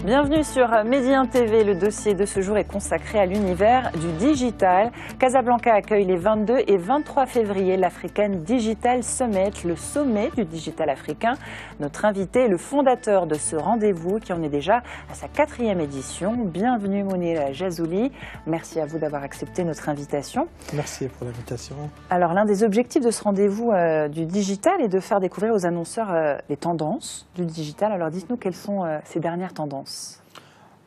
Bienvenue sur Médien TV. Le dossier de ce jour est consacré à l'univers du digital. Casablanca accueille les 22 et 23 février l'African Digital Summit, le sommet du digital africain. Notre invité est le fondateur de ce rendez-vous qui en est déjà à sa 4e édition. Bienvenue Mounir Jazouli. Merci à vous d'avoir accepté notre invitation. Merci pour l'invitation. Alors l'un des objectifs de ce rendez-vous du digital est de faire découvrir aux annonceurs les tendances du digital. Alors dites-nous quelles sont ces dernières tendances.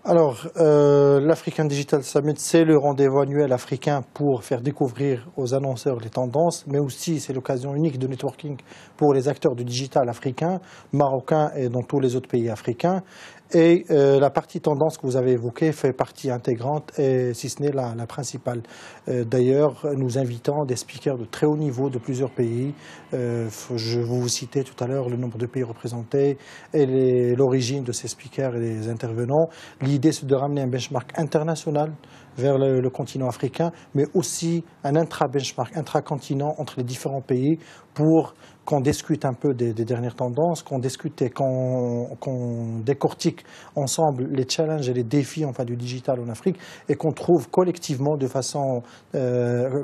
Alors, l'African Digital Summit, c'est le rendez-vous annuel africain pour faire découvrir aux annonceurs les tendances, mais aussi c'est l'occasion unique de networking pour les acteurs du digital africain, marocains et dans tous les autres pays africains. Et la partie tendance que vous avez évoquée fait partie intégrante, et si ce n'est la principale. D'ailleurs, nous invitons des speakers de très haut niveau de plusieurs pays. Je vous citais tout à l'heure le nombre de pays représentés et l'origine de ces speakers et des intervenants. L'idée, c'est de ramener un benchmark international vers le continent africain, mais aussi un intra-benchmark, intra-continent entre les différents pays pour qu'on discute un peu des dernières tendances, qu'on discute et qu'on décortique ensemble les challenges et les défis du digital en Afrique et qu'on trouve collectivement de façon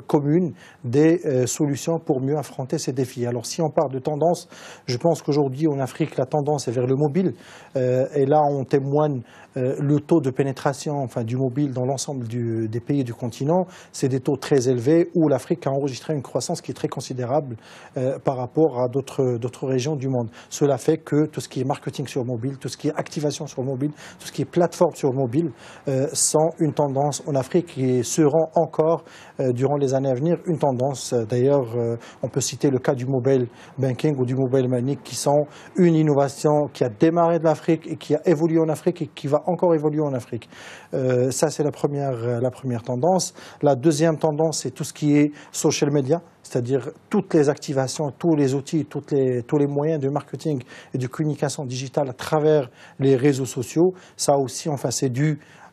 commune des solutions pour mieux affronter ces défis. Alors si on parle de tendance, je pense qu'aujourd'hui en Afrique la tendance est vers le mobile et là on témoigne le taux de pénétration du mobile dans l'ensemble des pays du continent, c'est des taux très élevés où l'Afrique a enregistré une croissance qui est très considérable par rapport à d'autres régions du monde. Cela fait que tout ce qui est marketing sur mobile, tout ce qui est activation sur mobile, tout ce qui est plateforme sur mobile sont une tendance en Afrique et seront encore durant les années à venir une tendance. D'ailleurs, on peut citer le cas du mobile banking ou du mobile money qui sont une innovation qui a démarré de l'Afrique et qui a évolué en Afrique et qui va encore évoluer en Afrique. Ça, c'est la première tendance. La deuxième tendance, c'est tout ce qui est social media, c'est-à-dire toutes les activations, tous les outils, tous les moyens de marketing et de communication digitale à travers les réseaux sociaux. Ça aussi, c'est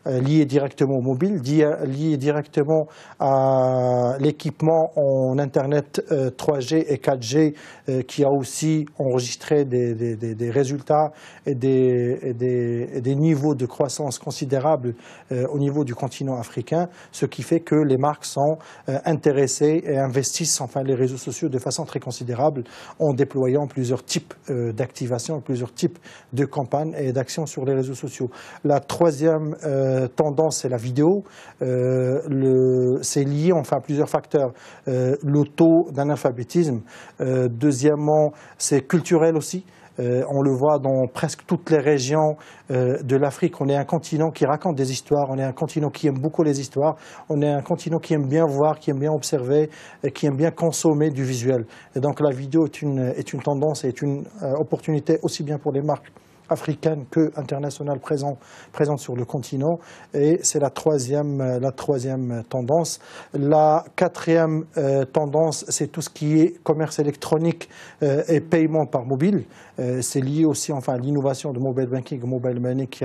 lié directement au mobile, lié directement à l'équipement en Internet 3G et 4G qui a aussi enregistré des résultats et des niveaux de croissance considérables au niveau du continent africain, ce qui fait que les marques sont intéressées et investissent les réseaux sociaux de façon très considérable en déployant plusieurs types d'activations, plusieurs types de campagnes et d'actions sur les réseaux sociaux. La troisième tendance, c'est la vidéo. C'est lié à plusieurs facteurs. Le taux d'analphabétisme. Deuxièmement, c'est culturel aussi. On le voit dans presque toutes les régions de l'Afrique. On est un continent qui raconte des histoires, on est un continent qui aime beaucoup les histoires, on est un continent qui aime bien voir, qui aime bien observer, et qui aime bien consommer du visuel. Et donc la vidéo est une tendance et est une opportunité aussi bien pour les marques africaine que internationale présente sur le continent. Et c'est la troisième tendance. La quatrième tendance, c'est tout ce qui est commerce électronique et paiement par mobile. C'est lié aussi à l'innovation de mobile banking, mobile money qui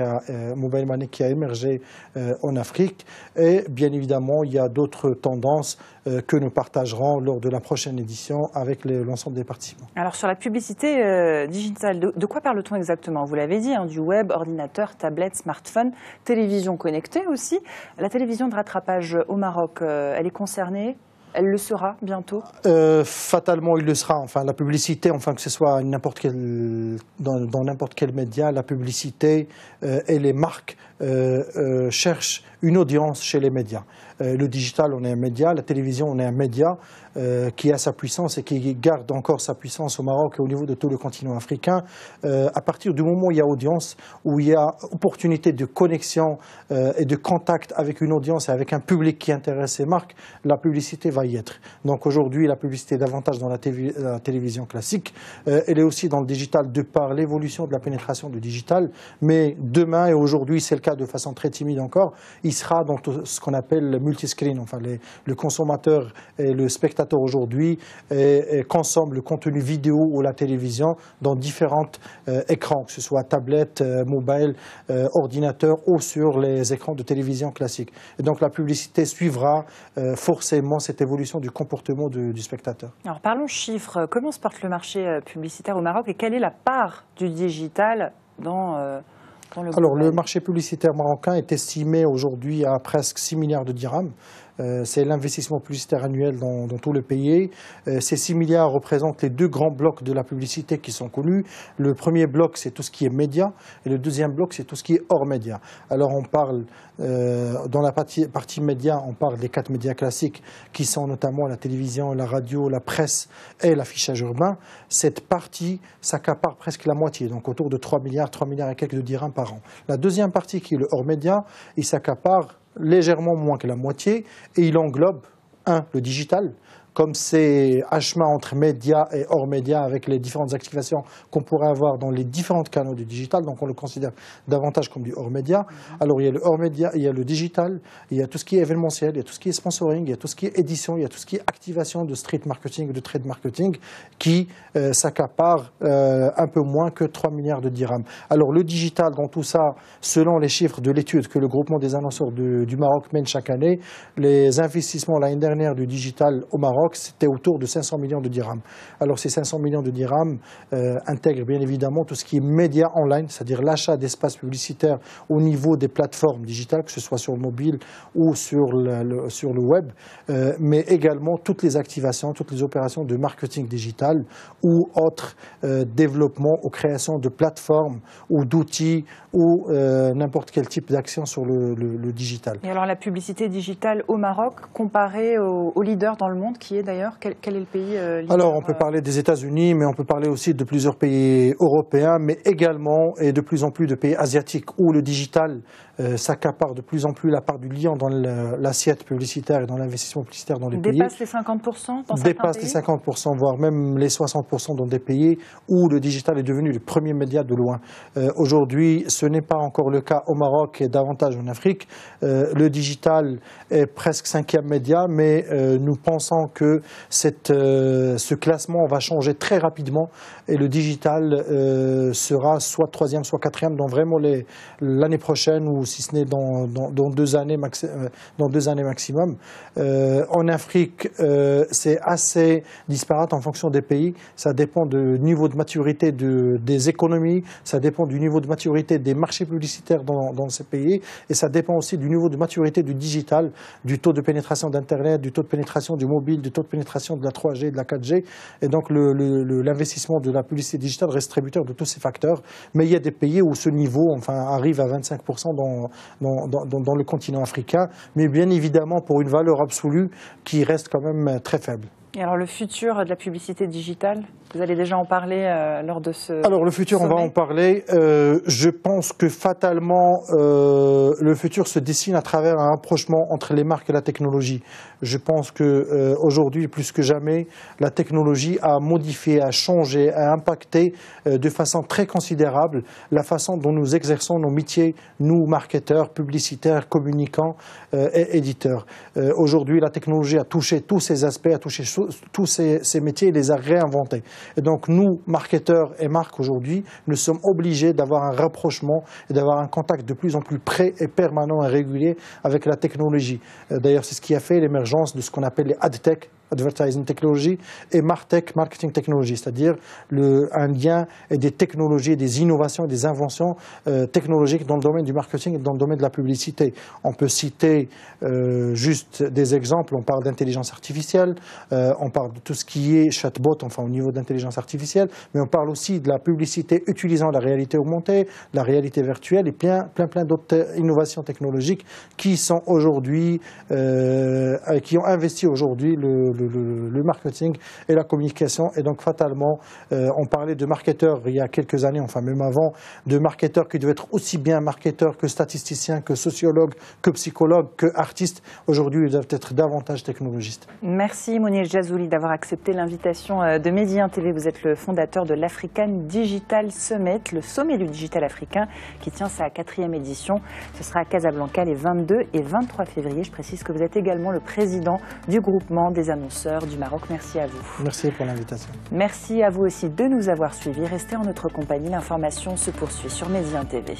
a émergé en Afrique. Et bien évidemment, il y a d'autres tendances que nous partagerons lors de la prochaine édition avec l'ensemble des participants. Alors sur la publicité digitale, de quoi parle-t-on exactement? Vous l'avez dit, du web, ordinateur, tablette, smartphone, télévision connectée aussi. La télévision de rattrapage au Maroc, elle est concernée? Elle le sera bientôt? Fatalement, il le sera. La publicité, que ce soit dans n'importe quel média, la publicité et les marques cherchent une audience chez les médias. Le digital, on est un média. La télévision, on est un média qui a sa puissance et qui garde encore sa puissance au Maroc et au niveau de tout le continent africain. À partir du moment où il y a audience, où il y a opportunité de connexion et de contact avec une audience et avec un public qui intéresse ces marques, la publicité va y être. Donc aujourd'hui, la publicité est davantage dans la télévision classique. Elle est aussi dans le digital de par l'évolution de la pénétration du digital. Mais demain et aujourd'hui, c'est le cas de façon très timide encore, il sera dans tout ce qu'on appelle le multiscreen. Le consommateur et le spectateur aujourd'hui consomment le contenu vidéo ou la télévision dans différents écrans, que ce soit tablette, mobile, ordinateur ou sur les écrans de télévision classiques. Et donc la publicité suivra forcément cette évolution du comportement du spectateur. Alors parlons chiffres. Comment se porte le marché publicitaire au Maroc et quelle est la part du digital dans Alors, le marché publicitaire marocain est estimé aujourd'hui à presque 6 milliards de dirhams. C'est l'investissement publicitaire annuel dans tout le pays. Ces 6 milliards représentent les deux grands blocs de la publicité qui sont connus. Le premier bloc, c'est tout ce qui est média, et le deuxième bloc, c'est tout ce qui est hors média. Alors on parle, dans la partie média, on parle des 4 médias classiques qui sont notamment la télévision, la radio, la presse et l'affichage urbain. Cette partie s'accapare presque la moitié, donc autour de 3 milliards et quelques de dirhams par an. La deuxième partie, qui est le hors média, il s'accapare légèrement moins que la moitié, et il englobe, le digital, comme c'est à chemin entre médias et hors médias avec les différentes activations qu'on pourrait avoir dans les différents canaux du digital, donc on le considère davantage comme du hors média. Alors il y a le hors média, il y a le digital, il y a tout ce qui est événementiel, il y a tout ce qui est sponsoring, il y a tout ce qui est édition, il y a tout ce qui est activation de street marketing, de trade marketing, qui s'accapare un peu moins que 3 milliards de dirhams. Alors le digital dans tout ça, selon les chiffres de l'étude que le groupement des annonceurs du Maroc mène chaque année, les investissements l'année dernière du digital au Maroc, c'était autour de 500 millions de dirhams. Alors ces 500 millions de dirhams intègrent bien évidemment tout ce qui est médias online, c'est-à-dire l'achat d'espaces publicitaires au niveau des plateformes digitales, que ce soit sur le mobile ou sur le web, mais également toutes les activations, toutes les opérations de marketing digital ou autres développements ou création de plateformes ou d'outils ou n'importe quel type d'action sur le digital. Et alors la publicité digitale au Maroc, comparée aux leaders dans le monde, qui est d'ailleurs, quel est le pays leader? Alors on peut parler des États-Unis, mais on peut parler aussi de plusieurs pays européens, mais également et de plus en plus de pays asiatiques où le digital s'accapare de plus en plus la part du lion dans l'assiette publicitaire et dans l'investissement publicitaire dans les pays. Dépasse les 50% dans certains pays? Dépasse les 50%, voire même les 60% dans des pays où le digital est devenu le premier média de loin. Aujourd'hui, ce n'est pas encore le cas au Maroc et davantage en Afrique. Le digital est presque 5e média, mais nous pensons que ce classement va changer très rapidement et le digital sera soit 3e, soit 4e dans vraiment l'année prochaine ou si ce n'est dans 2 années, dans 2 années maximum. En Afrique, c'est assez disparate en fonction des pays. Ça dépend du niveau de maturité des économies, ça dépend du niveau de maturité des marchés publicitaires dans ces pays et ça dépend aussi du niveau de maturité du digital, du taux de pénétration d'Internet, du taux de pénétration du mobile, du taux de pénétration de la 3G, de la 4G. Et donc l'investissement de la publicité digitale reste tributaire de tous ces facteurs. Mais il y a des pays où ce niveau arrive à 25% dans le continent africain, mais bien évidemment pour une valeur absolue qui reste quand même très faible. Et alors le futur de la publicité digitale, vous allez déjà en parler lors de ce Alors le futur, sommet. On va en parler. Je pense que fatalement, le futur se dessine à travers un rapprochement entre les marques et la technologie. Je pense que aujourd'hui, plus que jamais, la technologie a modifié, a changé, a impacté de façon très considérable la façon dont nous exerçons nos métiers, nous, marketeurs, publicitaires, communicants et éditeurs. Aujourd'hui, la technologie a touché tous ces aspects, a touché tous ces métiers et les a réinventés. Et donc nous, marketeurs et marques aujourd'hui, nous sommes obligés d'avoir un rapprochement et d'avoir un contact de plus en plus près et permanent et régulier avec la technologie. D'ailleurs, c'est ce qui a fait l'émergence de ce qu'on appelle les AdTech, Advertising Technology, et MarTech, Marketing Technology, c'est-à-dire un lien et des technologies, des innovations, des inventions technologiques dans le domaine du marketing et dans le domaine de la publicité. On peut citer juste des exemples, on parle d'intelligence artificielle, on parle de tout ce qui est chatbot, au niveau d'intelligence artificielle, mais on parle aussi de la publicité utilisant la réalité augmentée, la réalité virtuelle et plein d'autres innovations technologiques qui sont aujourd'hui, qui ont investi aujourd'hui le marketing et la communication. Et donc fatalement, on parlait de marketeurs il y a quelques années, même avant, de marketeurs qui devaient être aussi bien marketeurs que statisticiens, que sociologues, que psychologues, que artistes. Aujourd'hui, ils doivent être davantage technologistes. Merci Mounir Jazouli d'avoir accepté l'invitation de Média TV. Vous êtes le fondateur de l'African Digital Summit, le sommet du digital africain qui tient sa 4e édition. Ce sera à Casablanca les 22 et 23 février. Je précise que vous êtes également le président du groupement des annonceurs du Maroc. Merci à vous. Merci pour l'invitation. Merci à vous aussi de nous avoir suivis. Restez en notre compagnie. L'information se poursuit sur Média TV.